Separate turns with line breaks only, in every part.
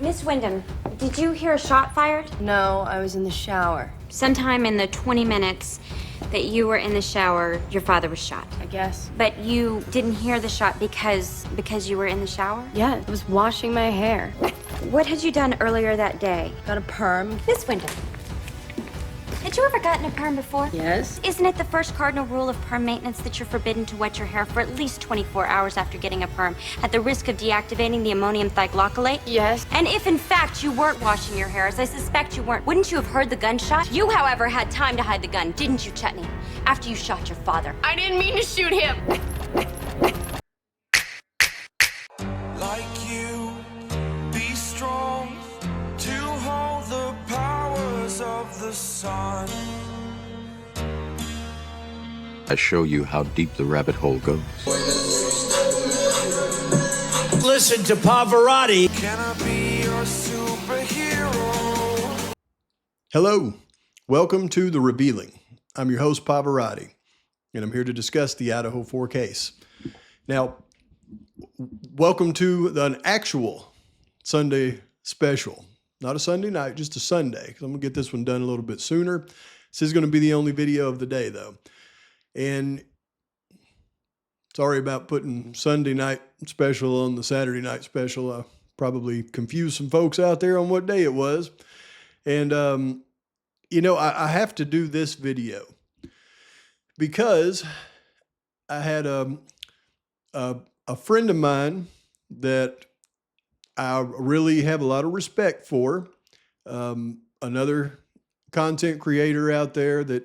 Miss Wyndham, did you hear a shot fired?
No, I was in the shower.
Sometime in the 20 minutes that you were in the shower, your father was shot.
I guess.
But you didn't hear the shot because you were in the shower?
Yeah, I was washing my hair.
What had you done earlier that day?
Got a perm.
Miss Wyndham, had you ever gotten a perm before?
Yes.
Isn't it the first cardinal rule of perm maintenance that you're forbidden to wet your hair for at least 24 hours after getting a perm, at the risk of deactivating the ammonium thioglycolate?
Yes.
And if in fact you weren't washing your hair, as I suspect you weren't, wouldn't you have heard the gunshot? You, however, had time to hide the gun, didn't you, Chutney? After you shot your father.
I didn't mean to shoot him.
Like you, be strong to hold the powers of the sun.
I show you how deep the rabbit hole goes.
Listen to Pavarotti.
Can I be your superhero?
Hello, welcome to The Revealing. I'm your host, Pavarotti, and I'm here to discuss the Idaho 4 case. Now, welcome to an actual Sunday special. Not a Sunday night, just a Sunday, because I'm going to get this one done a little bit sooner. This is going to be the only video of the day, though. And sorry about putting Sunday night special on the Saturday night special. I probably confused some folks out there on what day it was. And, you know, I have to do this video because I had a friend of mine that I really have a lot of respect for, another content creator out there that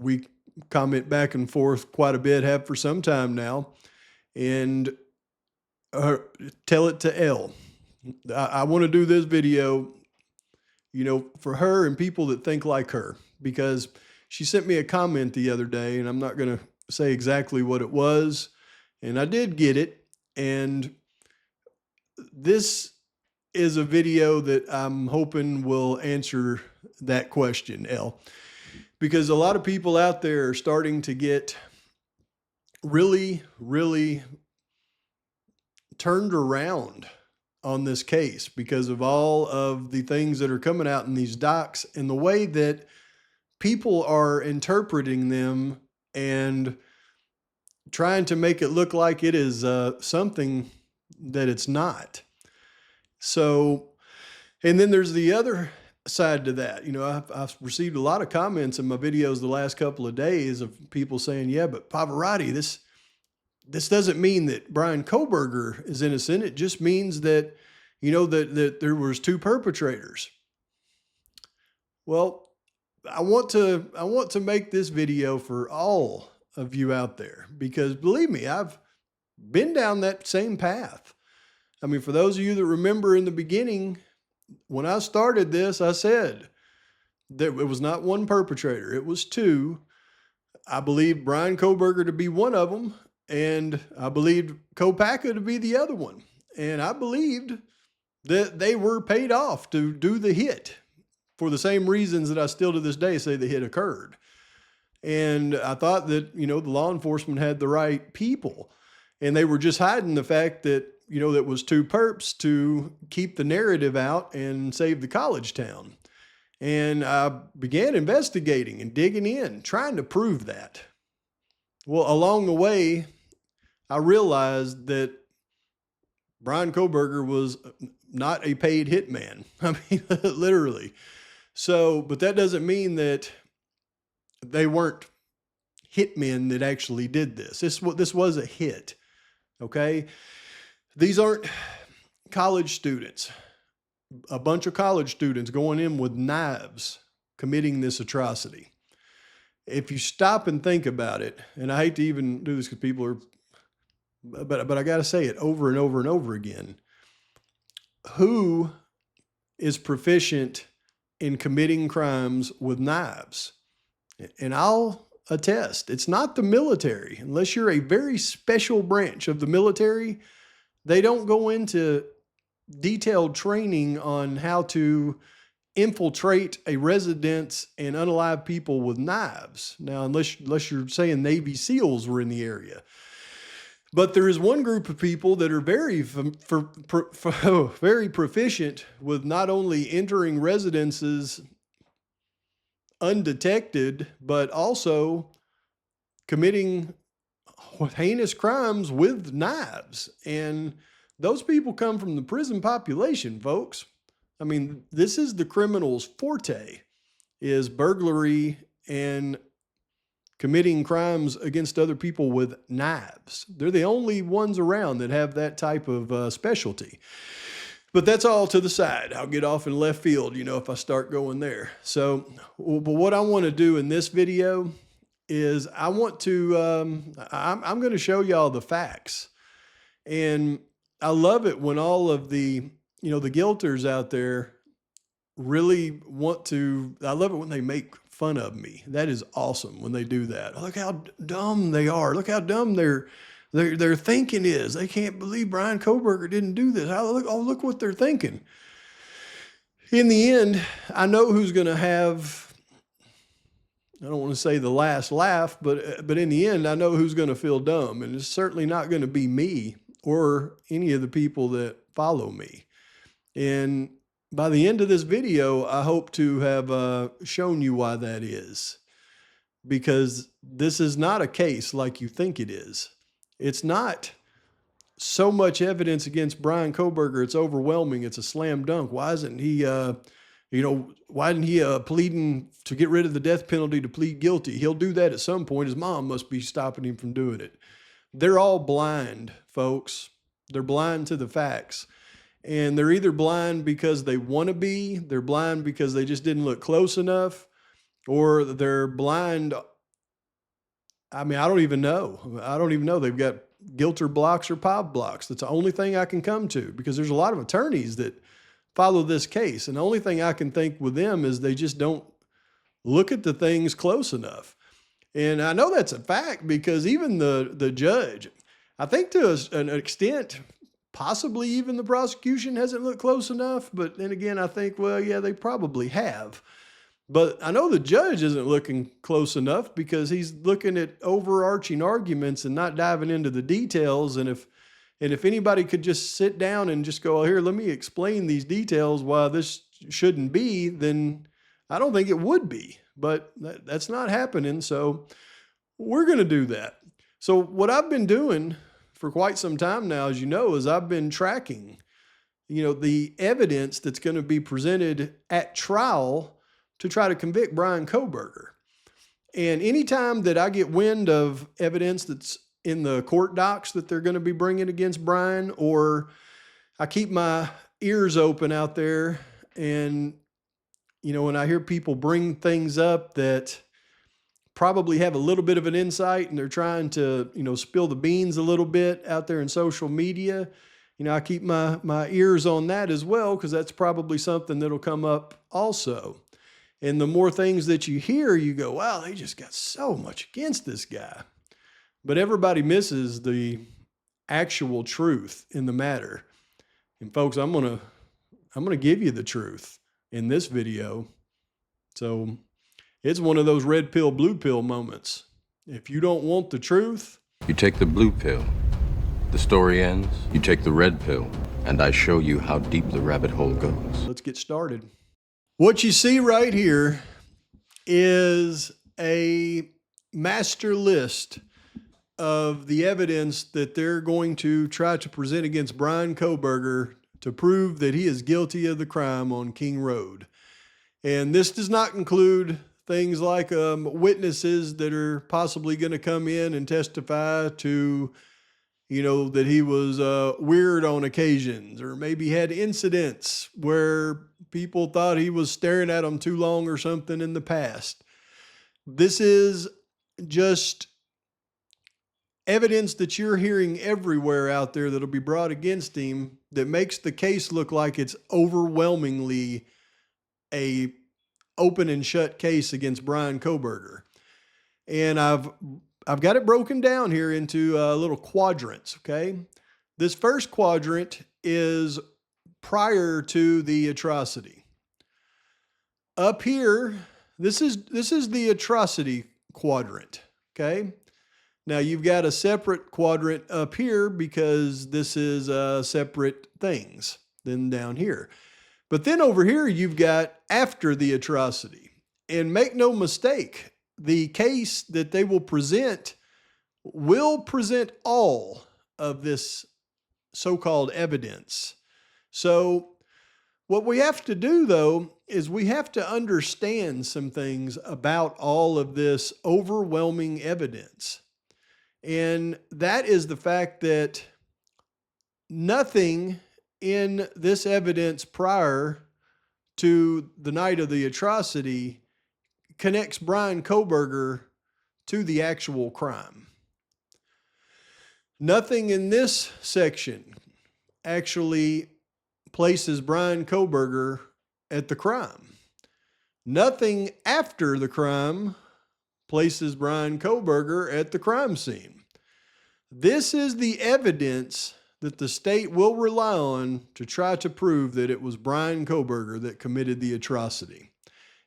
we comment back and forth quite a bit, have for some time now, and tell it to Elle. I want to do this video, you know, for her and people that think like her, because she sent me a comment the other day, and I'm not going to say exactly what it was, and I did get it, and this is a video that I'm hoping will answer that question, Elle, because a lot of people out there are starting to get really, really turned around on this case because of all of the things that are coming out in these docs and the way that people are interpreting them and trying to make it look like it is something that it's not. So, and then there's the other side to that. You know, I've received a lot of comments in my videos the last couple of days of people saying, yeah, but Pavarotti, this doesn't mean that Bryan Kohberger is innocent. It just means that, you know, that there was two perpetrators. Well, I want to make this video for all of you out there, because believe me, I've been down that same path. I mean, for those of you that remember in the beginning, when I started this, I said that it was not one perpetrator, it was two. I believed Bryan Kohberger to be one of them, and I believed Kopaka to be the other one. And I believed that they were paid off to do the hit for the same reasons that I still to this day say the hit occurred. And I thought that, you know, the law enforcement had the right people, and they were just hiding the fact that, you know, that was two perps to keep the narrative out and save the college town. And I began investigating and digging in, trying to prove that. Well, along the way, I realized that Bryan Kohberger was not a paid hitman. I mean, literally. So, but that doesn't mean that they weren't hitmen that actually did this. This was a hit, okay? These aren't college students, a bunch of college students going in with knives committing this atrocity. If you stop and think about it, and I hate to even do this because people are, but I got to say it over and over and over again. Who is proficient in committing crimes with knives? And I'll attest, it's not the military. Unless you're a very special branch of the military, they don't go into detailed training on how to infiltrate a residence and unalive people with knives. Now, unless you're saying Navy SEALs were in the area. But there is one group of people that are very very proficient with not only entering residences undetected, but also committing heinous crimes with knives. And those people come from the prison population, folks. I mean, this is the criminal's forte, is burglary and committing crimes against other people with knives. They're the only ones around that have that type of specialty. But that's all to the side. I'll get off in left field, if I start going there. So, but what I want to do in this video is I want to, I'm going to show y'all the facts. And I love it when all of the, the guilters out there really want to, I love it when they make fun of me. That is awesome when they do that. Look how dumb they are. Look how dumb their thinking is. They can't believe Bryan Kohberger didn't do this. Look what they're thinking. In the end, I know who's going to have, I don't want to say the last laugh, but in the end, I know who's going to feel dumb. And it's certainly not going to be me or any of the people that follow me. And by the end of this video, I hope to have shown you why that is. Because this is not a case like you think it is. It's not so much evidence against Bryan Kohberger. It's overwhelming. It's a slam dunk. Why isn't he, why isn't he pleading to get rid of the death penalty to plead guilty? He'll do that at some point. His mom must be stopping him from doing it. They're all blind, folks. They're blind to the facts. And they're either blind because they want to be, they're blind because they just didn't look close enough, or they're blind. I mean, I don't even know. They've got guilter blocks or POV blocks. That's the only thing I can come to, because there's a lot of attorneys that follow this case. And the only thing I can think with them is they just don't look at the things close enough. And I know that's a fact because even the judge, I think to an extent, possibly even the prosecution hasn't looked close enough. But then again, I think, well, yeah, they probably have. But I know the judge isn't looking close enough because he's looking at overarching arguments and not diving into the details. And if anybody could just sit down and just go, oh, here, let me explain these details why this shouldn't be, then I don't think it would be. But that's not happening. So we're going to do that. So what I've been doing for quite some time now, as you know, is I've been tracking, the evidence that's going to be presented at trial to try to convict Bryan Kohberger. And anytime that I get wind of evidence that's in the court docs that they're going to be bringing against Bryan, or I keep my ears open out there and, when I hear people bring things up that probably have a little bit of an insight and they're trying to, spill the beans a little bit out there in social media, I keep my ears on that as well, because that's probably something that'll come up also. And the more things that you hear, you go, wow, they just got so much against this guy. But everybody misses the actual truth in the matter. And folks, I'm going to give you the truth in this video. So it's one of those red pill, blue pill moments. If you don't want the truth,
You take the blue pill, the story ends. You take the red pill, and I show you how deep the rabbit hole goes.
let's get started. What you see right here is a master list of the evidence that they're going to try to present against Bryan Kohberger to prove that he is guilty of the crime on King Road. And this does not include things like witnesses that are possibly going to come in and testify to, that he was weird on occasions, or maybe had incidents where people thought he was staring at them too long or something in the past. This is just evidence that you're hearing everywhere out there that'll be brought against him that makes the case look like it's overwhelmingly a open and shut case against Bryan Kohberger. And I've got it broken down here into little quadrants, okay? This first quadrant is prior to the atrocity. Up here, this is the atrocity quadrant, okay? Now you've got a separate quadrant up here because this is separate things than down here. But then over here, you've got after the atrocity. And make no mistake, the case that they will present all of this so-called evidence. So what we have to do, though, is we have to understand some things about all of this overwhelming evidence. And that is the fact that nothing in this evidence prior to the night of the atrocity connects Bryan Kohberger to the actual crime. Nothing in this section actually places Bryan Kohberger at the crime. Nothing after the crime places Bryan Kohberger at the crime scene. This is the evidence that the state will rely on to try to prove that it was Bryan Kohberger that committed the atrocity.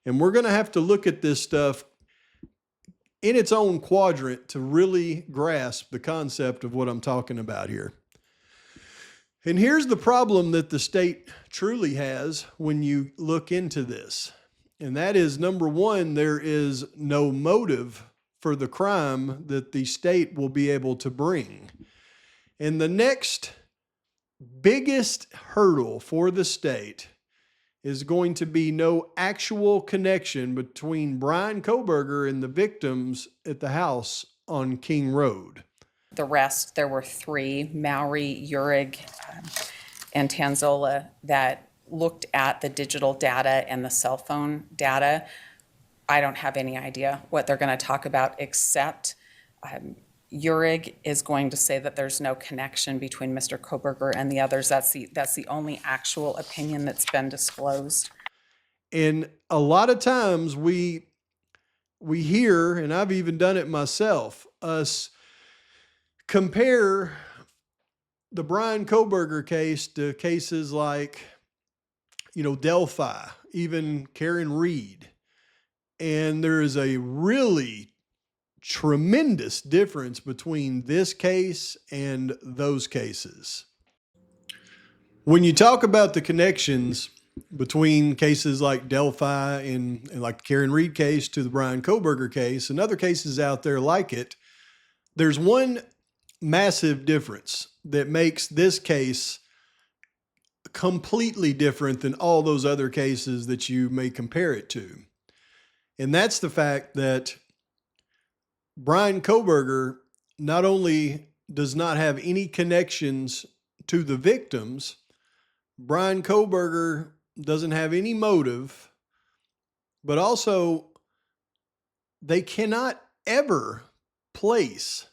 And we're going to have to look at this stuff in its own quadrant to really grasp the concept of what I'm talking about here. And here's the problem that the state truly has when you look into this. And that is, number one, there is no motive for the crime that the state will be able to bring. And the next biggest hurdle for the state is going to be no actual connection between Bryan Kohberger and the victims at the house on King Road.
The rest, there were three, Mowry, Urig, and Tanzola, that looked at the digital data and the cell phone data. I don't have any idea what they're going to talk about, except Urig is going to say that there's no connection between Mr. Kohberger and the others. That's the only actual opinion that's been disclosed.
And a lot of times we hear, and I've even done it myself, us compare the Bryan Kohberger case to cases like, Delphi, even Karen Reed. And there is a really tremendous difference between this case and those cases. When you talk about the connections between cases like Delphi and like the Karen Reed case to the Bryan Kohberger case and other cases out there like it, there's one massive difference that makes this case completely different than all those other cases that you may compare it to. And that's the fact that Bryan Kohberger not only does not have any connections to the victims, Bryan Kohberger doesn't have any motive, but also they cannot ever place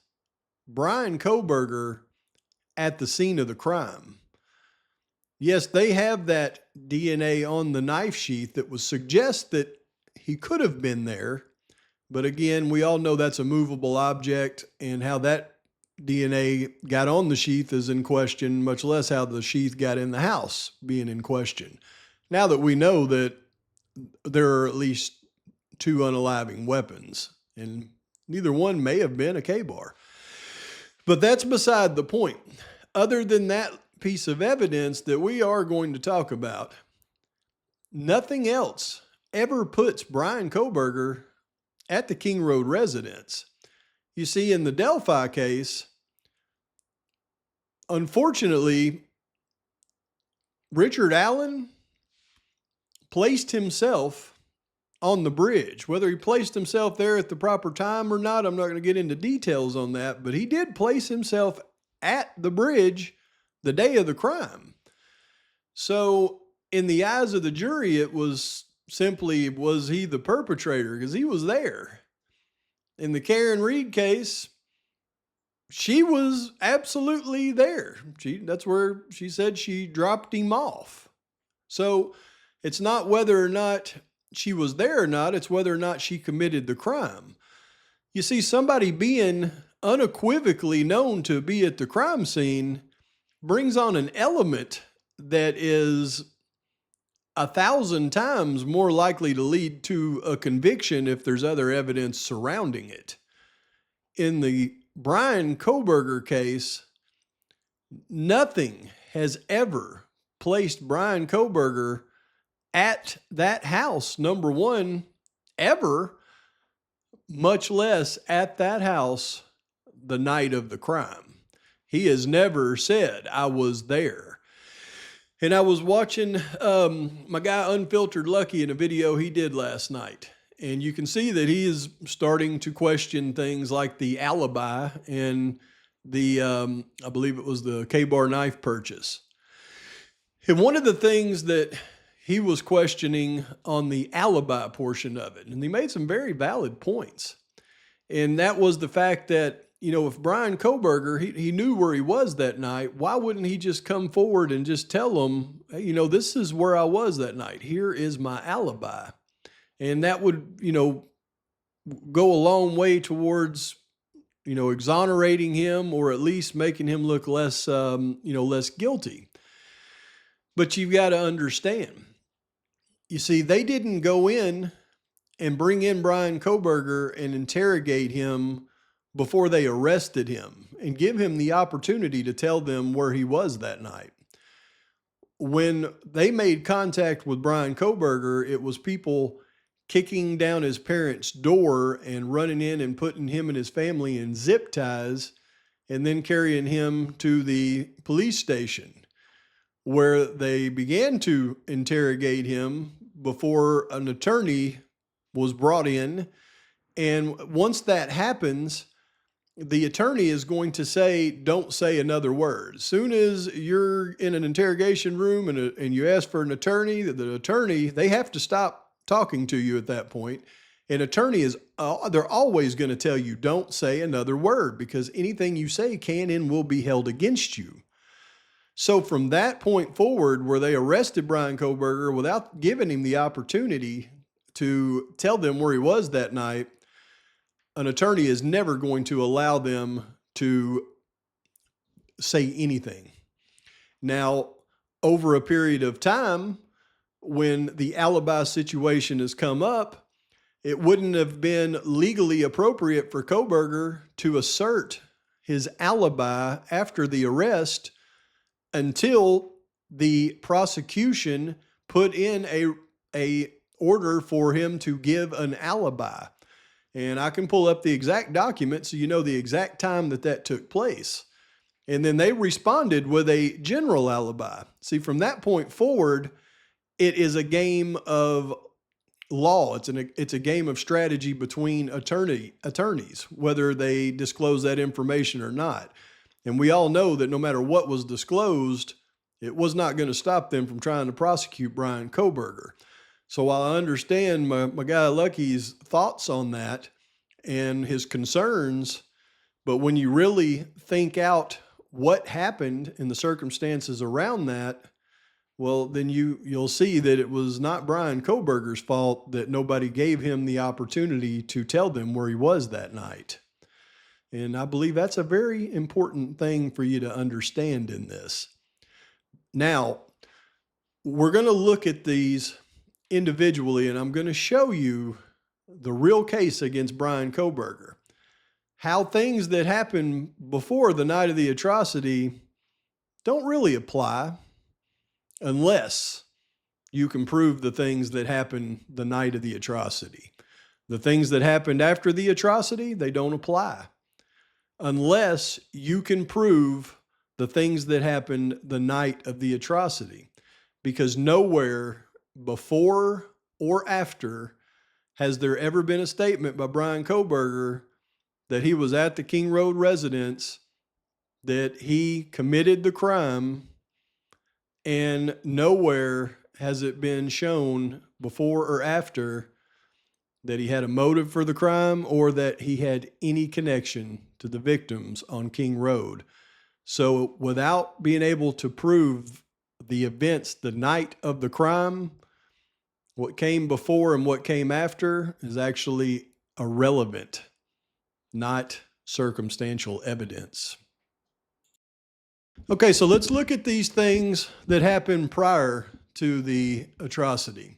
Bryan Kohberger at the scene of the crime. Yes, they have that DNA on the knife sheath that would suggest that he could have been there. But again, we all know that's a movable object, and how that DNA got on the sheath is in question, much less how the sheath got in the house being in question. Now that we know that there are at least two unaliving weapons, and neither one may have been a K-bar. But that's beside the point. Other than that piece of evidence that we are going to talk about, nothing else ever puts Bryan Kohberger at the King Road residence. You see, in the Delphi case, unfortunately, Richard Allen placed himself on the bridge. Whether he placed himself there at the proper time or not, I'm not going to get into details on that, but he did place himself at the bridge the day of the crime. So in the eyes of the jury, it was simply, was he the perpetrator? Because he was there. In the Karen Reed case, she was absolutely there. That's where she said she dropped him off. So it's not whether or not she was there or not, it's whether or not she committed the crime. You see, somebody being unequivocally known to be at the crime scene brings on an element that is 1,000 times more likely to lead to a conviction if there's other evidence surrounding it. In the Bryan Kohberger case, nothing has ever placed Bryan Kohberger at that house, number one, ever, much less at that house the night of the crime. He has never said, I was there. And I was watching my guy Unfiltered Lucky in a video he did last night. And you can see that he is starting to question things like the alibi and the, I believe it was the K-bar knife purchase. And one of the things that he was questioning on the alibi portion of it, and he made some very valid points. And that was the fact that, you know, if Bryan Kohberger, he knew where he was that night, why wouldn't he just come forward and just tell him, hey, you know, this is where I was that night. Here is my alibi. And that would, you know, go a long way towards, you know, exonerating him or at least making him look less, you know, less guilty. But you've got to understand, you see, they didn't go in and bring in Bryan Kohberger and interrogate him before they arrested him and give him the opportunity to tell them where he was that night. When they made contact with Bryan Kohberger, it was people kicking down his parents' door and running in and putting him and his family in zip ties and then carrying him to the police station, where they began to interrogate him before an attorney was brought in. And once that happens, the attorney is going to say, don't say another word. As soon as you're in an interrogation room and you ask for an attorney, the attorney, they have to stop talking to you at that point. An attorney is, they're always going to tell you, don't say another word, because anything you say can and will be held against you. So from that point forward, where they arrested Bryan Kohberger without giving him the opportunity to tell them where he was that night, an attorney is never going to allow them to say anything. Now, over a period of time, when the alibi situation has come up, it wouldn't have been legally appropriate for Kohberger to assert his alibi after the arrest until the prosecution put in a order for him to give an alibi. And I can pull up the exact document so you know the exact time that took place. And then they responded with a general alibi. See, from that point forward, it is a game of law. It's a game of strategy between attorneys, whether they disclose that information or not. And we all know that no matter what was disclosed, it was not going to stop them from trying to prosecute Bryan Kohberger. So while I understand my guy Lucky's thoughts on that and his concerns, but when you really think out what happened in the circumstances around that, well, then you'll see that it was not Bryan Kohberger's fault that nobody gave him the opportunity to tell them where he was that night. And I believe that's a very important thing for you to understand in this. Now, we're going to look at these individually, and I'm going to show you the real case against Bryan Kohberger. How things that happened before the night of the atrocity don't really apply unless you can prove the things that happened the night of the atrocity. The things that happened after the atrocity, they don't apply unless you can prove the things that happened the night of the atrocity. Because nowhere before or after has there ever been a statement by Bryan Kohberger that he was at the King Road residence, that he committed the crime, and nowhere has it been shown before or after that he had a motive for the crime or that he had any connection to the victims on King Road. So without being able to prove the events the night of the crime, what came before and what came after is actually irrelevant, not circumstantial evidence. Okay, so let's look at these things that happened prior to the atrocity.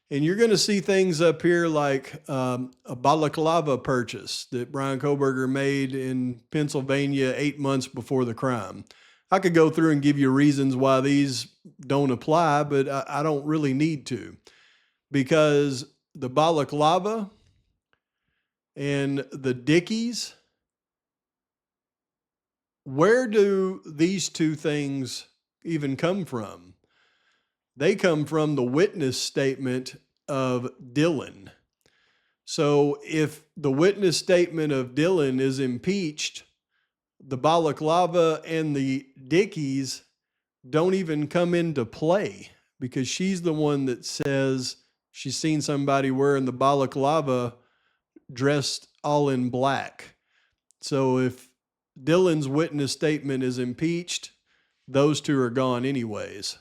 And you're going to see things up here like a balaclava purchase that Bryan Kohberger made in Pennsylvania 8 months before the crime. I could go through and give you reasons why these don't apply, but I don't really need to, because the balaclava and the Dickies, where do these two things even come from? They come from the witness statement of Dylan. So if the witness statement of Dylan is impeached, the balaclava and the Dickies don't even come into play, because she's the one that says she's seen somebody wearing the balaclava dressed all in black. So if Dylan's witness statement is impeached, those two are gone anyways.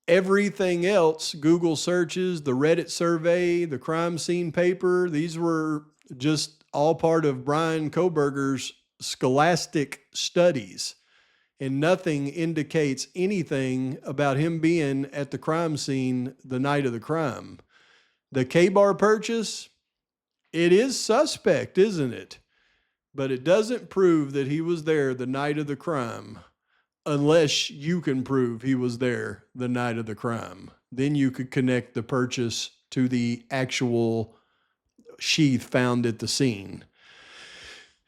Everything else, Google searches, the Reddit survey, the crime scene paper, these were just all part of Bryan Kohberger's scholastic studies. And nothing indicates anything about him being at the crime scene the night of the crime. The K-bar purchase, it is suspect, isn't it? But it doesn't prove that he was there the night of the crime, unless you can prove he was there the night of the crime. Then you could connect the purchase to the actual sheath found at the scene.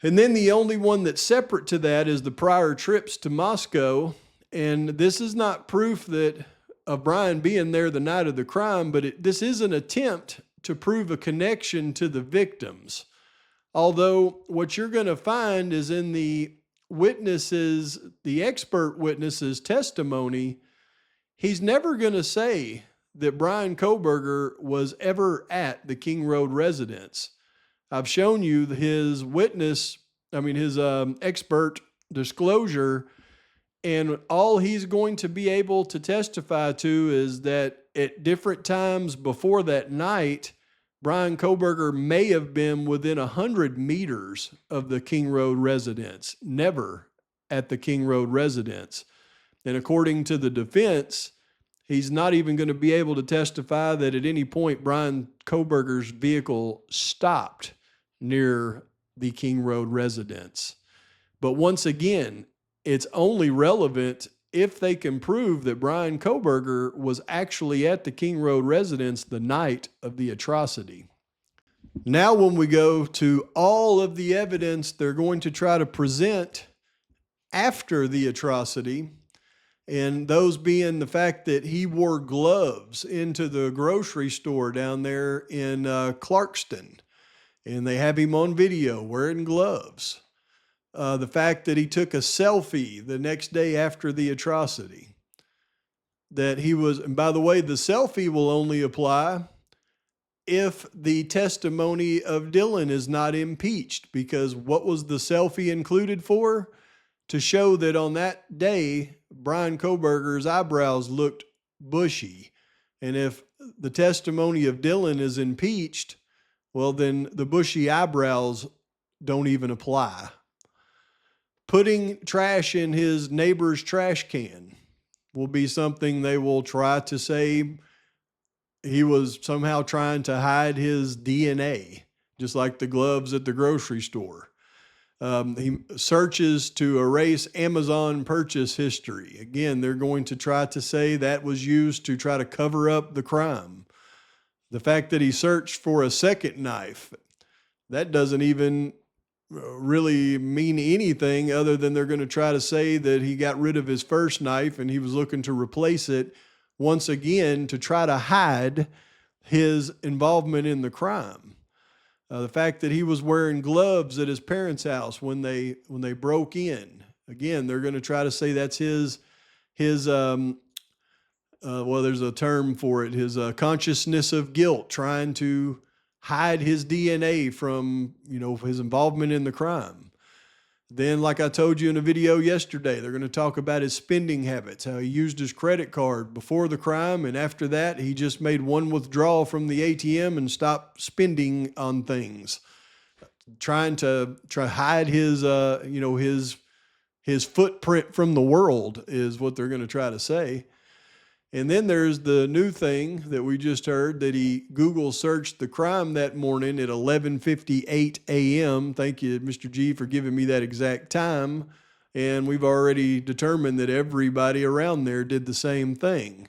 And then the only one that's separate to that is the prior trips to Moscow. And this is not proof that of Bryan being there the night of the crime, but this is an attempt to prove a connection to the victims. Although what you're going to find is in the expert witnesses' testimony, he's never going to say that Bryan Kohberger was ever at the King Road residence. I've shown you his expert disclosure, and all he's going to be able to testify to is that at different times before that night, Bryan Kohberger may have been within 100 meters of the King Road residence, never at the King Road residence. And according to the defense, he's not even going to be able to testify that at any point Bryan Kohberger's vehicle stopped near the King Road residence. But once again, it's only relevant if they can prove that Bryan Kohberger was actually at the King Road residence the night of the atrocity. Now, when we go to all of the evidence they're going to try to present after the atrocity, and those being the fact that he wore gloves into the grocery store down there in Clarkston, and they have him on video wearing gloves. The fact that he took a selfie the next day after the atrocity. And by the way, the selfie will only apply if the testimony of Dylan is not impeached, because what was the selfie included for? To show that on that day, Bryan Kohberger's eyebrows looked bushy. And if the testimony of Dylan is impeached, well, then the bushy eyebrows don't even apply. Putting trash in his neighbor's trash can will be something they will try to say he was somehow trying to hide his DNA, just like the gloves at the grocery store. He searches to erase Amazon purchase history. Again, they're going to try to say that was used to try to cover up the crime. The fact that he searched for a second knife, that doesn't even really mean anything other than they're going to try to say that he got rid of his first knife and he was looking to replace it once again to try to hide his involvement in the crime. The fact that he was wearing gloves at his parents' house when they broke in, again, they're going to try to say that's his there's a term for it, his consciousness of guilt, trying to hide his DNA from, his involvement in the crime. Then, like I told you in a video yesterday, they're going to talk about his spending habits, how he used his credit card before the crime, and after that, he just made one withdrawal from the ATM and stopped spending on things. Trying to hide his footprint from the world is what they're going to try to say. And then there's the new thing that we just heard, that he Google searched the crime that morning at 11:58 a.m. Thank you, Mr. G, for giving me that exact time. And we've already determined that everybody around there did the same thing.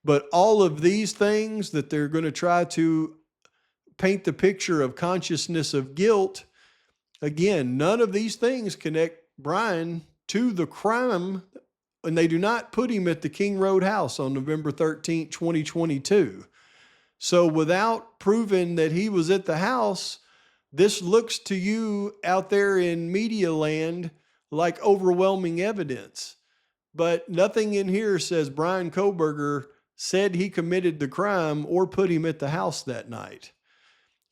But all of these things that they're going to try to paint the picture of consciousness of guilt, again, none of these things connect Bryan to the crime, and they do not put him at the King Road house on November 13th, 2022. So without proving that he was at the house, this looks to you out there in media land like overwhelming evidence. But nothing in here says Bryan Kohberger said he committed the crime or put him at the house that night.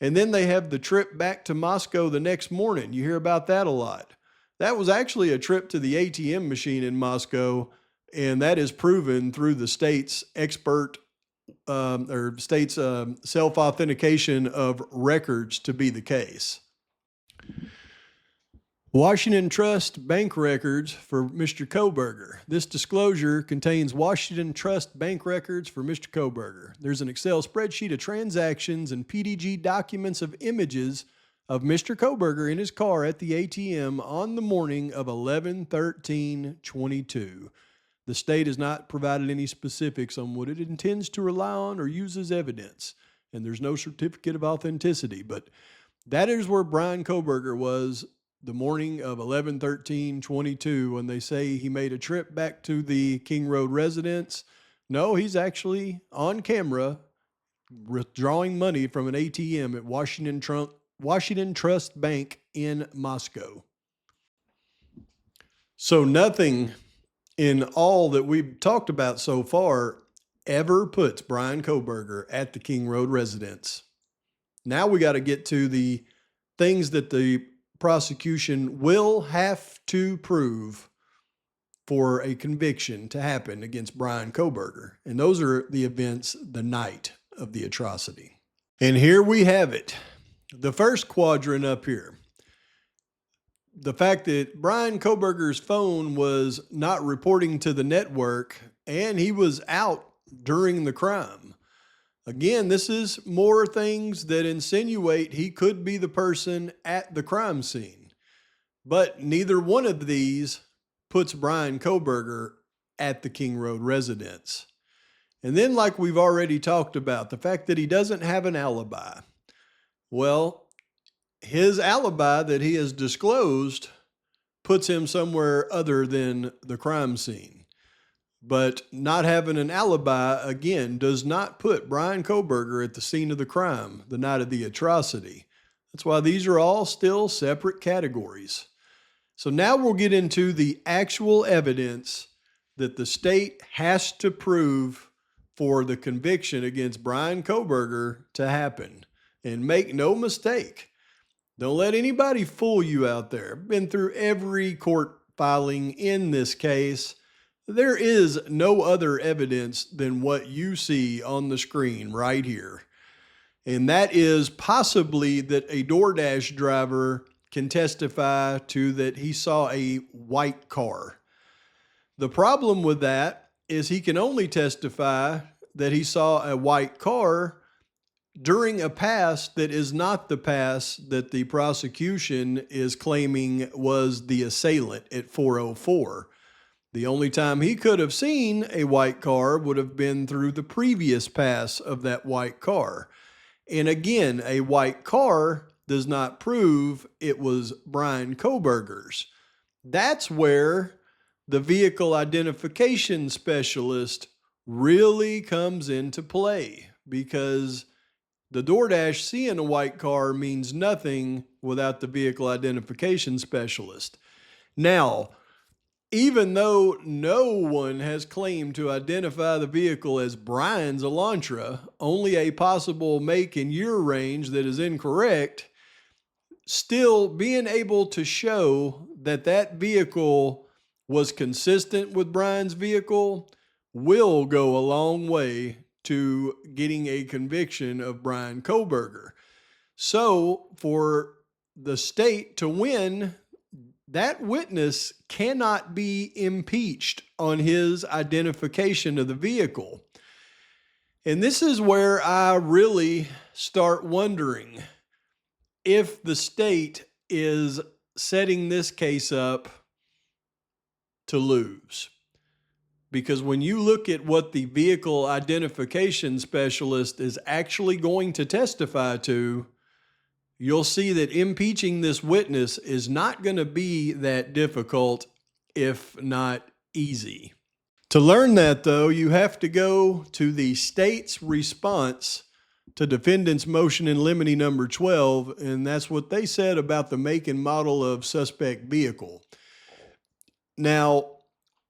And then they have the trip back to Moscow the next morning. You hear about that a lot. That was actually a trip to the ATM machine in Moscow, and that is proven through the state's self-authentication of records to be the case. Washington Trust bank records for Mr. Kohberger. This disclosure contains Washington Trust bank records for Mr. Kohberger. There's an Excel spreadsheet of transactions and PDG documents of images of Mr. Kohberger in his car at the ATM on the morning of 11/13/22. The state has not provided any specifics on what it intends to rely on or use as evidence, and there's no certificate of authenticity, but that is where Bryan Kohberger was the morning of 11/13/22 when they say he made a trip back to the King Road residence. No, he's actually on camera withdrawing money from an ATM at Washington Trust Bank in Moscow. So nothing in all that we've talked about so far ever puts Bryan Kohberger at the King Road residence. Now we got to get to the things that the prosecution will have to prove for a conviction to happen against Bryan Kohberger. And those are the events the night of the atrocity. And here we have it. The first quadrant up here. The fact that Bryan Kohberger's phone was not reporting to the network and he was out during the crime. Again, this is more things that insinuate he could be the person at the crime scene. But neither one of these puts Bryan Kohberger at the King Road residence. And then, like we've already talked about, the fact that he doesn't have an alibi. Well, his alibi that he has disclosed puts him somewhere other than the crime scene. But not having an alibi, again, does not put Bryan Kohberger at the scene of the crime the night of the atrocity. That's why these are all still separate categories. So now we'll get into the actual evidence that the state has to prove for the conviction against Bryan Kohberger to happen. And make no mistake, don't let anybody fool you out there. Been through every court filing in this case. There is no other evidence than what you see on the screen right here. And that is possibly that a DoorDash driver can testify to that he saw a white car. The problem with that is he can only testify that he saw a white car during a pass that is not the pass that the prosecution is claiming was the assailant at 404. The only time he could have seen a white car would have been through the previous pass of that white car. And again, a white car does not prove it was Bryan Kohberger's. That's where the vehicle identification specialist really comes into play, because the DoorDash seeing a white car means nothing without the vehicle identification specialist. Now, even though no one has claimed to identify the vehicle as Bryan's Elantra, only a possible make and year range that is incorrect, still being able to show that that vehicle was consistent with Bryan's vehicle will go a long way to getting a conviction of Bryan Kohberger. So for the state to win, that witness cannot be impeached on his identification of the vehicle. And this is where I really start wondering if the state is setting this case up to lose. Because when you look at what the vehicle identification specialist is actually going to testify to, you'll see that impeaching this witness is not going to be that difficult, if not easy. To learn that, though, you have to go to the state's response to defendant's motion in limine number 12, and that's what they said about the make and model of suspect vehicle. Now,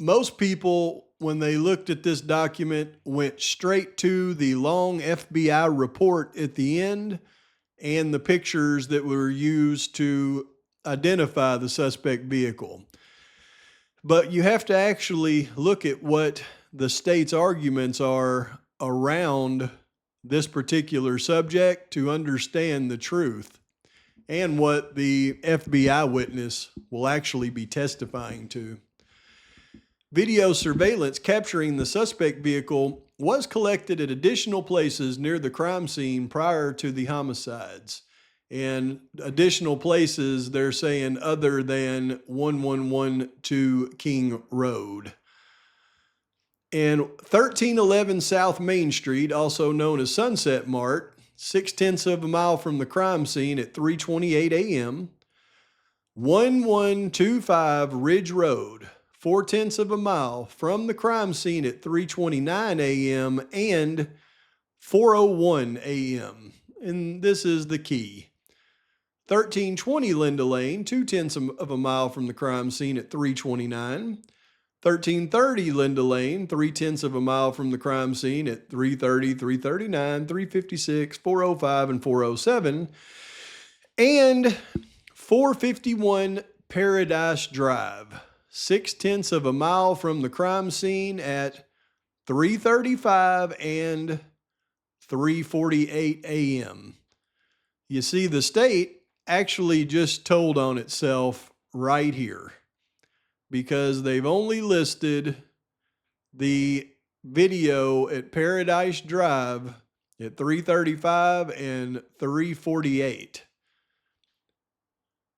most people, when they looked at this document, went straight to the long FBI report at the end and the pictures that were used to identify the suspect vehicle. But you have to actually look at what the state's arguments are around this particular subject to understand the truth and what the FBI witness will actually be testifying to. Video surveillance capturing the suspect vehicle was collected at additional places near the crime scene prior to the homicides. And additional places, they're saying, other than 1112 King Road. And 1311 South Main Street, also known as Sunset Mart, 0.6 of a mile from the crime scene at 3:28 a.m. 1125 Ridge Road, 0.4 of a mile from the crime scene at 3:29 a.m. and 4:01 a.m. And this is the key. 1320 Linda Lane, 0.2 of a mile from the crime scene at 3:29. 1330 Linda Lane, 0.3 of a mile from the crime scene at 3:30, 3:39, 3:56, 4:05, and 4:07. And 451 Paradise Drive, 0.6 of a mile from the crime scene at 3:35 and 3:48 a.m. You see, the state actually just told on itself right here because they've only listed the video at Paradise Drive at 3:35 and 3:48.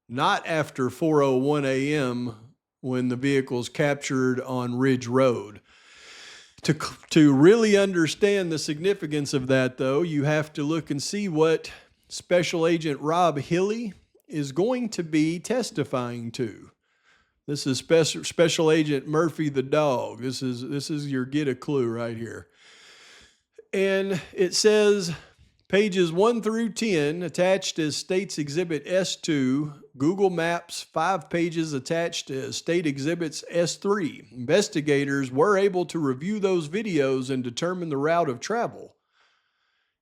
Not after 4:01 a.m. when the vehicle's captured on Ridge Road. To really understand the significance of that, though, you have to look and see what Special Agent Rob Hilly is going to be testifying to. This is Special Agent Murphy the dog. This is your get a clue right here. And it says pages 1 through 10 attached as State's Exhibit S2, Google Maps 5 pages attached as State Exhibits S3. Investigators were able to review those videos and determine the route of travel.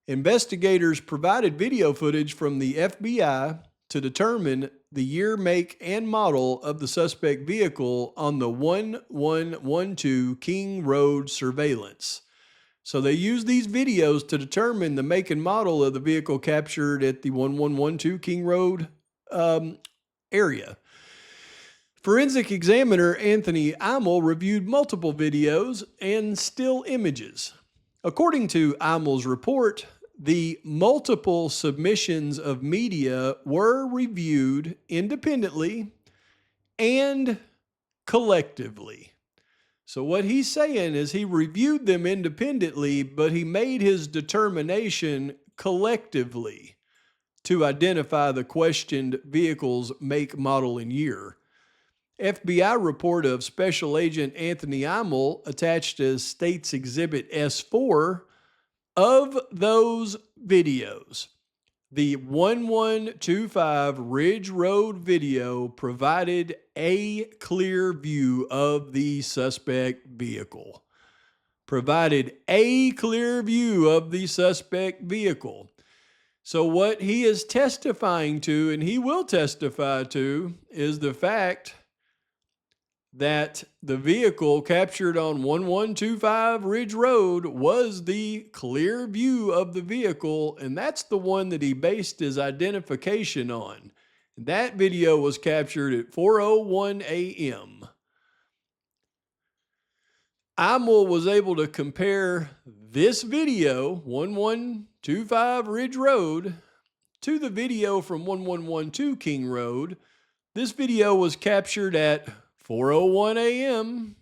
Investigators provided video footage from the FBI to determine the year, make, and model of the suspect vehicle on the 1112 King Road surveillance. So they used these videos to determine the make and model of the vehicle captured at the 1112 King Road area. Forensic examiner Anthony Imel reviewed multiple videos and still images. According to Imel's report, the multiple submissions of media were reviewed independently and collectively. So what he's saying is he reviewed them independently, but he made his determination collectively to identify the questioned vehicle's make, model, and year. FBI report of Special Agent Anthony Imel attached as State's Exhibit S4 of those videos. The 1125 Ridge Road video provided a clear view of the suspect vehicle. Provided a clear view of the suspect vehicle. So what he is testifying to, and he will testify to, is the fact that the vehicle captured on 1125 Ridge Road was the clear view of the vehicle, and that's the one that he based his identification on. That video was captured at 4:01 a.m. Imel was able to compare this video, 1125 Ridge Road, to the video from 1112 King Road. This video was captured at 4:01 a.m.,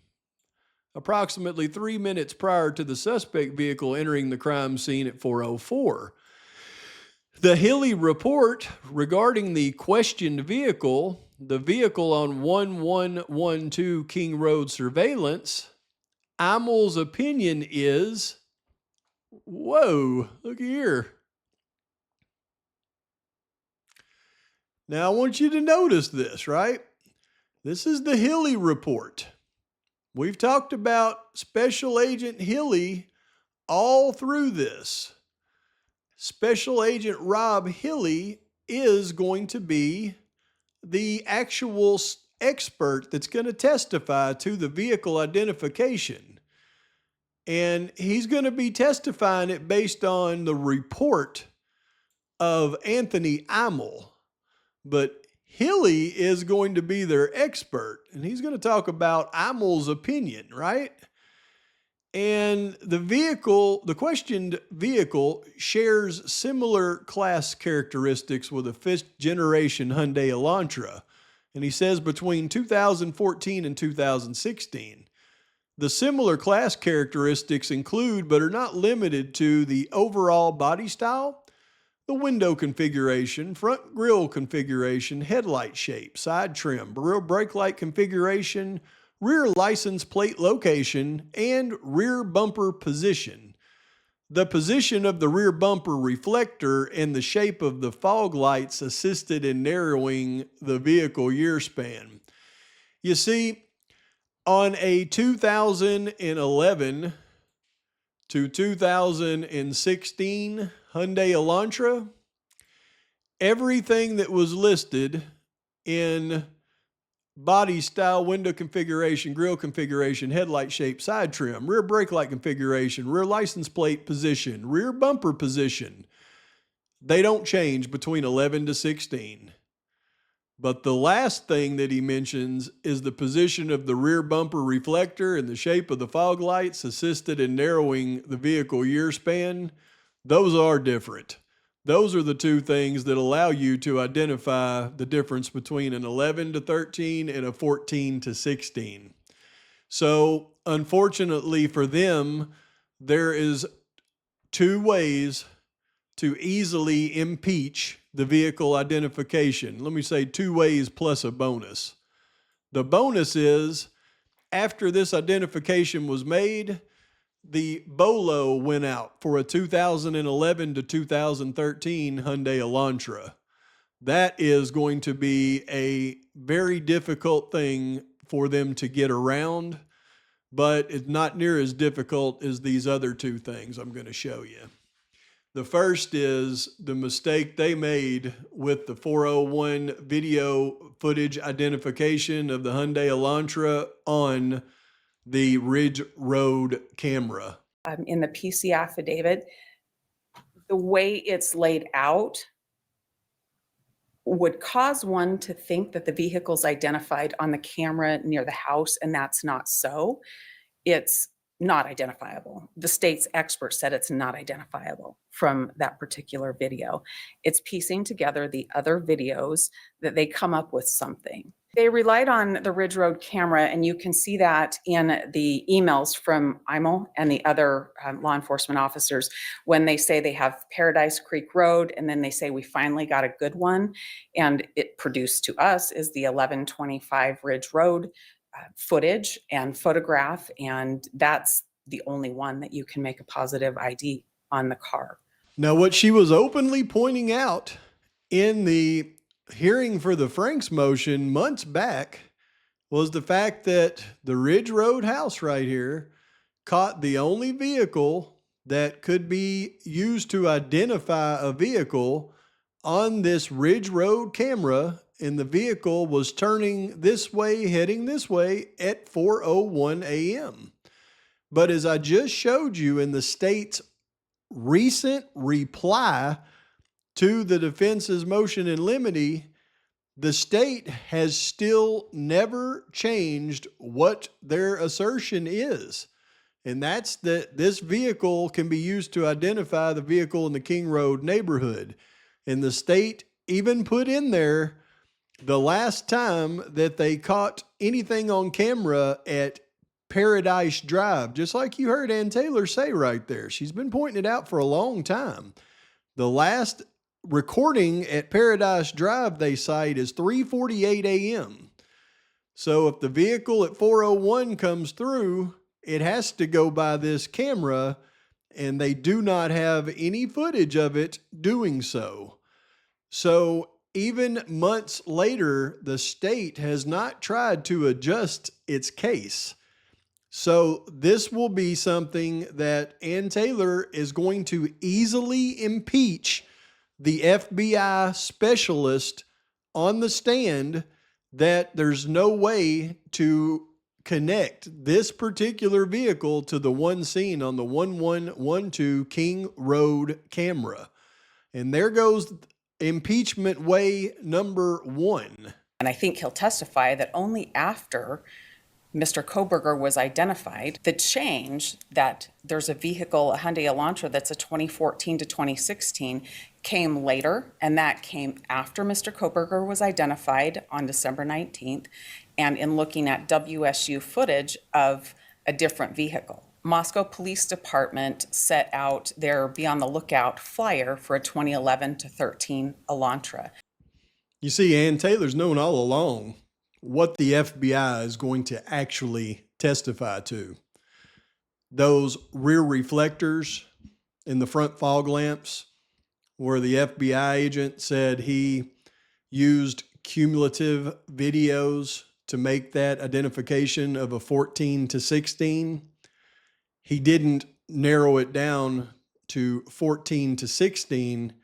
approximately 3 minutes prior to the suspect vehicle entering the crime scene at 4:04. The Hilly report regarding the questioned vehicle, the vehicle on 1112 King Road surveillance, Imel's opinion is, whoa, look here. Now I want you to notice this, right? This is the Hilly report. We've talked about Special Agent Hilly all through this. Special Agent Rob Hilly is going to be the actual expert that's going to testify to the vehicle identification. And he's going to be testifying it based on the report of Anthony Imel. But Hilly is going to be their expert, and he's going to talk about Imel's opinion, right? And the vehicle, the questioned vehicle, shares similar class characteristics with a fifth-generation Hyundai Elantra. And he says between 2014 and 2016. The similar class characteristics include, but are not limited to, the overall body style, the window configuration, front grille configuration, headlight shape, side trim, rear brake light configuration, rear license plate location, and rear bumper position. The position of the rear bumper reflector and the shape of the fog lights assisted in narrowing the vehicle year span. You see, on a 2011 to 2016 Hyundai Elantra, everything that was listed in body style, window configuration, grille configuration, headlight shape, side trim, rear brake light configuration, rear license plate position, rear bumper position, they don't change between 11 to 16. But the last thing that he mentions is the position of the rear bumper reflector and the shape of the fog lights assisted in narrowing the vehicle year span. Those are different. Those are the two things that allow you to identify the difference between an 11 to 13 and a 14 to 16. So, unfortunately for them, there is two ways to easily impeach the vehicle identification. Let me say 2 ways plus a bonus. The bonus is, after this identification was made, the BOLO went out for a 2011 to 2013 Hyundai Elantra. That is going to be a very difficult thing for them to get around, but it's not near as difficult as these other two things I'm going to show you. The first is the mistake they made with the 401 video footage identification of the Hyundai Elantra on the Ridge Road camera.
In the PC affidavit, the way it's laid out would cause one to think that the vehicle's identified on the camera near the house, and that's not so. It's not identifiable. The state's expert said it's not identifiable from that particular video. It's piecing together the other videos that they come up with something. They relied on the Ridge Road camera, and you can see that in the emails from Imel and the other law enforcement officers when they say they have Paradise Creek Road, and then they say we finally got a good one, and it produced to us is the 1125 Ridge Road footage and photograph, and that's the only one that you can make a positive ID on the car.
Now, what she was openly pointing out in the hearing for the Franks motion months back was the fact that the Ridge Road house right here caught the only vehicle that could be used to identify a vehicle on this Ridge Road camera, and the vehicle was turning this way, heading this way at 4:01 a.m. But as I just showed you in the state's recent reply to the defense's motion in limine, the state has still never changed what their assertion is. And that's that this vehicle can be used to identify the vehicle in the King Road neighborhood. And the state even put in there the last time that they caught anything on camera at Paradise Drive, just like you heard Ann Taylor say right there. She's been pointing it out for a long time. The last recording at Paradise Drive, they cite, is 3:48 a.m. So if the vehicle at 4:01 comes through, it has to go by this camera, and they do not have any footage of it doing so. So even months later, the state has not tried to adjust its case. So this will be something that Ann Taylor is going to easily impeach the FBI specialist on the stand, that there's no way to connect this particular vehicle to the one seen on the 1112 King Road camera. And there goes impeachment way number one.
And I think he'll testify that only after Mr. Kohberger was identified, the change that there's a vehicle, a Hyundai Elantra, that's a 2014 to 2016, came later, and that came after Mr. Kohberger was identified on December 19th, and in looking at WSU footage of a different vehicle. Moscow Police Department set out their Be on the Lookout flyer for a 2011 to 13 Elantra.
You see, Ann Taylor's known all along what the FBI is going to actually testify to. Those rear reflectors in the front fog lamps, where the FBI agent said he used cumulative videos to make that identification of a 14 to 16. He didn't narrow it down to 14 to 16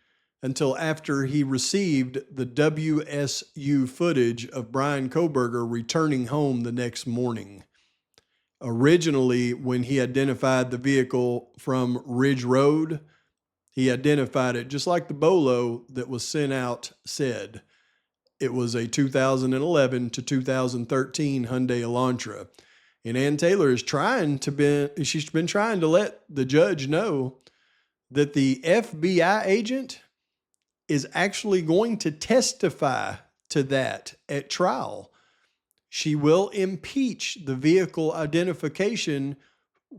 until after he received the WSU footage of Bryan Kohberger returning home the next morning. Originally, when he identified the vehicle from Ridge Road, he identified it just like the Bolo that was sent out said. It was a 2011 to 2013 Hyundai Elantra. And Ann Taylor is she's been trying to let the judge know that the FBI agent is actually going to testify to that at trial. She will impeach the vehicle identification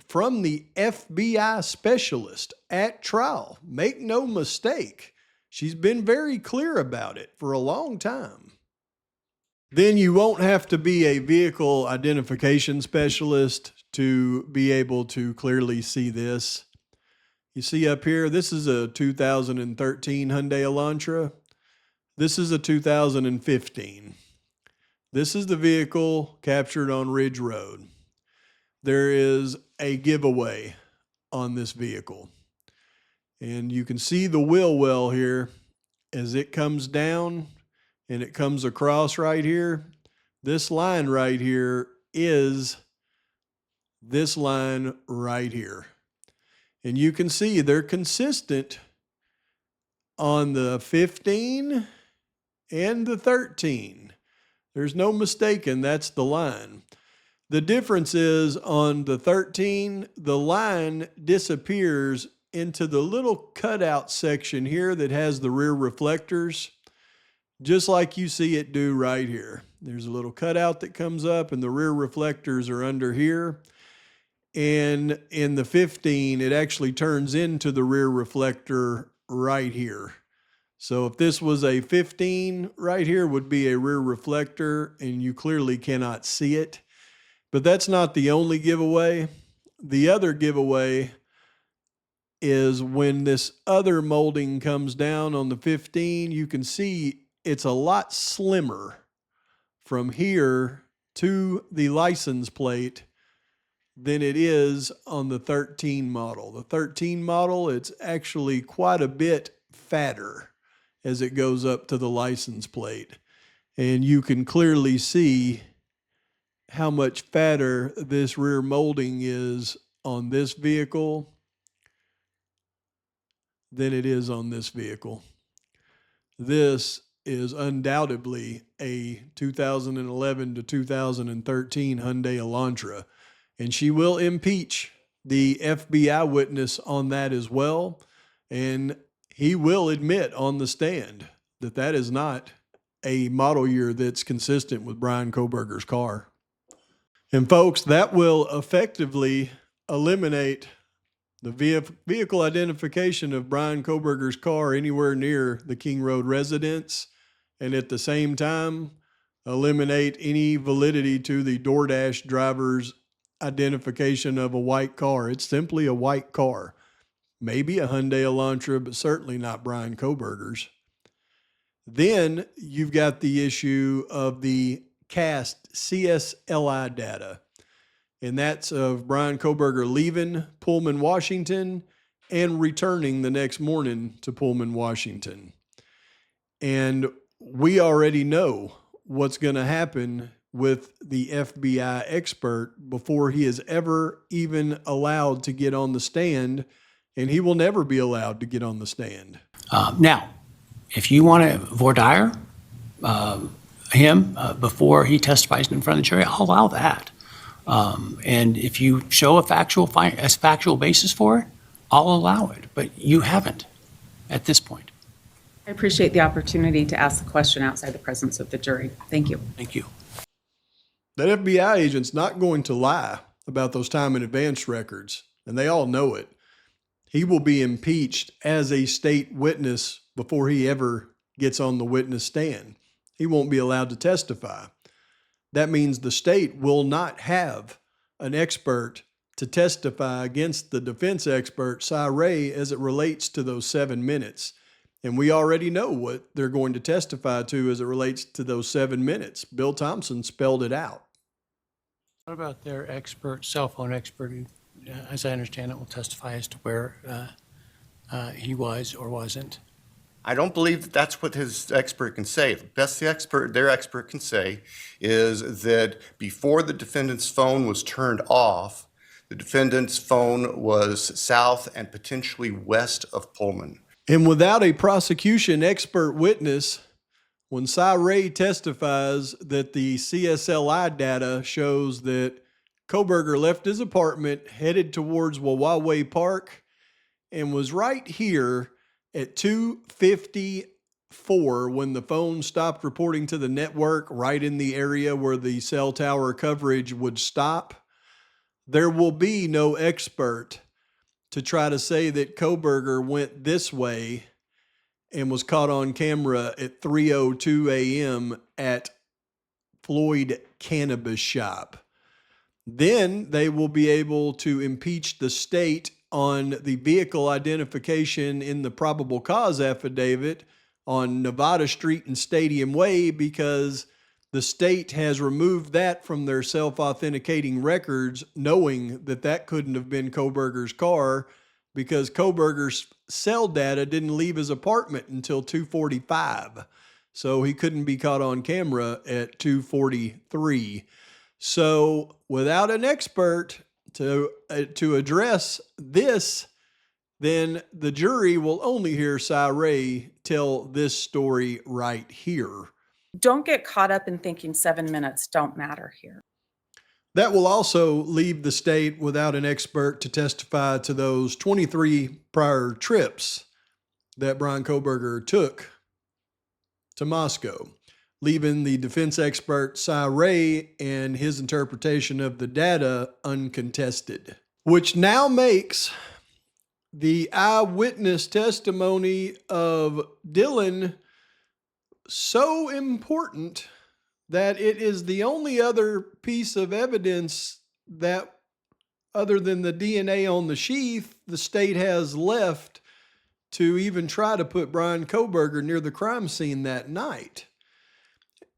from the FBI specialist at trial. Make no mistake, she's been very clear about it for a long time. Then you won't have to be a vehicle identification specialist to be able to clearly see this. You see up here, this is a 2013 Hyundai Elantra. This is a 2015. This is the vehicle captured on Ridge Road. There is a giveaway on this vehicle. And you can see the wheel well here as it comes down and it comes across right here. This line right here is this line right here. And you can see they're consistent on the 15 and the 13. There's no mistaking that's the line. The difference is on the 13, the line disappears into the little cutout section here that has the rear reflectors, just like you see it do right here. There's a little cutout that comes up and the rear reflectors are under here. And in the 15, it actually turns into the rear reflector right here. So if this was a 15, right here would be a rear reflector, and you clearly cannot see it. But that's not the only giveaway. The other giveaway is when this other molding comes down on the 15, you can see it's a lot slimmer from here to the license plate than it is on the 13 model. The 13 model, it's actually quite a bit fatter as it goes up to the license plate. And you can clearly see how much fatter this rear molding is on this vehicle than it is on this vehicle. This is undoubtedly a 2011 to 2013 Hyundai Elantra. And she will impeach the FBI witness on that as well. And he will admit on the stand that that is not a model year that's consistent with Bryan Kohberger's car. And folks, that will effectively eliminate the vehicle identification of Bryan Kohberger's car anywhere near the King Road residence, and at the same time, eliminate any validity to the DoorDash driver's identification of a white car. It's simply a white car. Maybe a Hyundai Elantra, but certainly not Bryan Kohberger's. Then you've got the issue of the cast CSLI data, and that's of Bryan Kohberger leaving Pullman, Washington, and returning the next morning to Pullman, Washington. And we already know what's going to happen with the FBI expert before he is ever even allowed to get on the stand, and he will never be allowed to get on the stand.
Now, if you want to voir dire him before he testifies in front of the jury, I'll allow that. And if you show a factual basis for it, I'll allow it. But you haven't at this point.
I appreciate the opportunity to ask the question outside the presence of the jury. Thank you.
Thank you.
That FBI agent's not going to lie about those time in advance records, and they all know it. He will be impeached as a state witness before he ever gets on the witness stand. He won't be allowed to testify. That means the state will not have an expert to testify against the defense expert, Cy Ray, as it relates to those 7 minutes. And we already know what they're going to testify to as it relates to those 7 minutes. Bill Thompson spelled it out.
What about their expert, cell phone expert, who, as I understand it, will testify as to where he was or wasn't?
I don't believe that that's what his expert can say. The best their expert can say is that before the defendant's phone was turned off, the defendant's phone was south and potentially west of Pullman.
And without a prosecution expert witness, when Cy Ray testifies that the CSLI data shows that Kohberger left his apartment, headed towards Wawawe Park, and was right here at 2:54 when the phone stopped reporting to the network, right in the area where the cell tower coverage would stop, there will be no expert to try to say that Kohberger went this way and was caught on camera at 3:02 a.m. at Floyd Cannabis Shop. Then they will be able to impeach the state on the vehicle identification in the probable cause affidavit on Nevada Street and Stadium Way, because the state has removed that from their self-authenticating records, knowing that that couldn't have been Kohberger's car because Kohberger's cell data didn't leave his apartment until 2:45. So he couldn't be caught on camera at 2:43. So without an expert to address this, then the jury will only hear Cy Ray tell this story right here.
Don't get caught up in thinking 7 minutes don't matter here.
That will also leave the state without an expert to testify to those 23 prior trips that Bryan Kohberger took to Moscow, leaving the defense expert Cy Ray and his interpretation of the data uncontested, which now makes the eyewitness testimony of Dylan so important that it is the only other piece of evidence that, other than the DNA on the sheath, the state has left to even try to put Bryan Kohberger near the crime scene that night.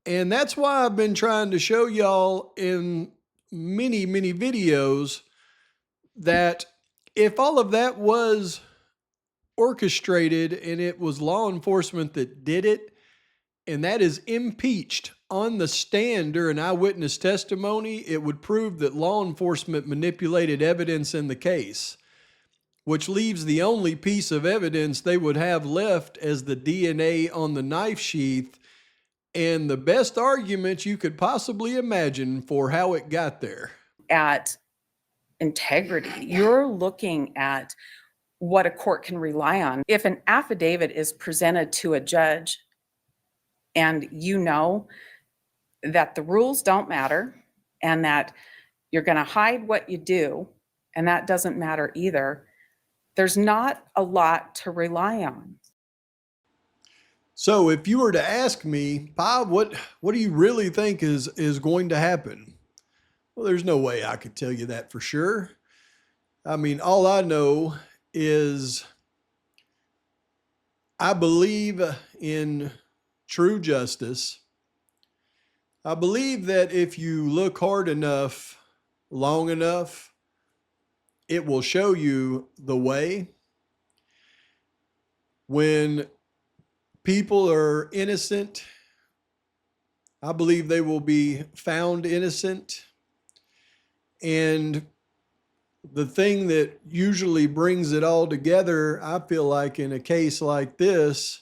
And that's why I've been trying to show y'all in many, many videos that if all of that was orchestrated and it was law enforcement that did it, and that is impeached on the stand during eyewitness testimony, it would prove that law enforcement manipulated evidence in the case, which leaves the only piece of evidence they would have left as the DNA on the knife sheath, and the best argument you could possibly imagine for how it got there.
At integrity. You're looking at what a court can rely on. If an affidavit is presented to a judge and you know that the rules don't matter and that you're going to hide what you do, and that doesn't matter either, there's not a lot to rely on.
So if you were to ask me, Bob, what do you really think is going to happen? Well, there's no way I could tell you that for sure. I mean, all I know is I believe in true justice. I believe that if you look hard enough, long enough, it will show you the way. When people are innocent, I believe they will be found innocent. And the thing that usually brings it all together, I feel like in a case like this,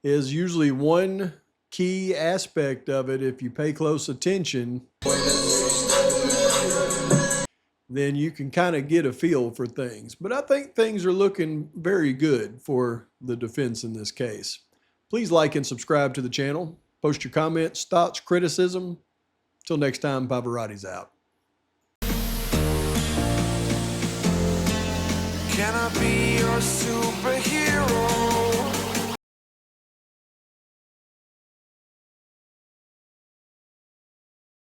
is usually one key aspect of it. If you pay close attention, then you can kind of get a feel for things. But I think things are looking very good for the defense in this case. Please like and subscribe to the channel. Post your comments, thoughts, criticism. Till next time, Pavarotti's out.
Can I be your superhero?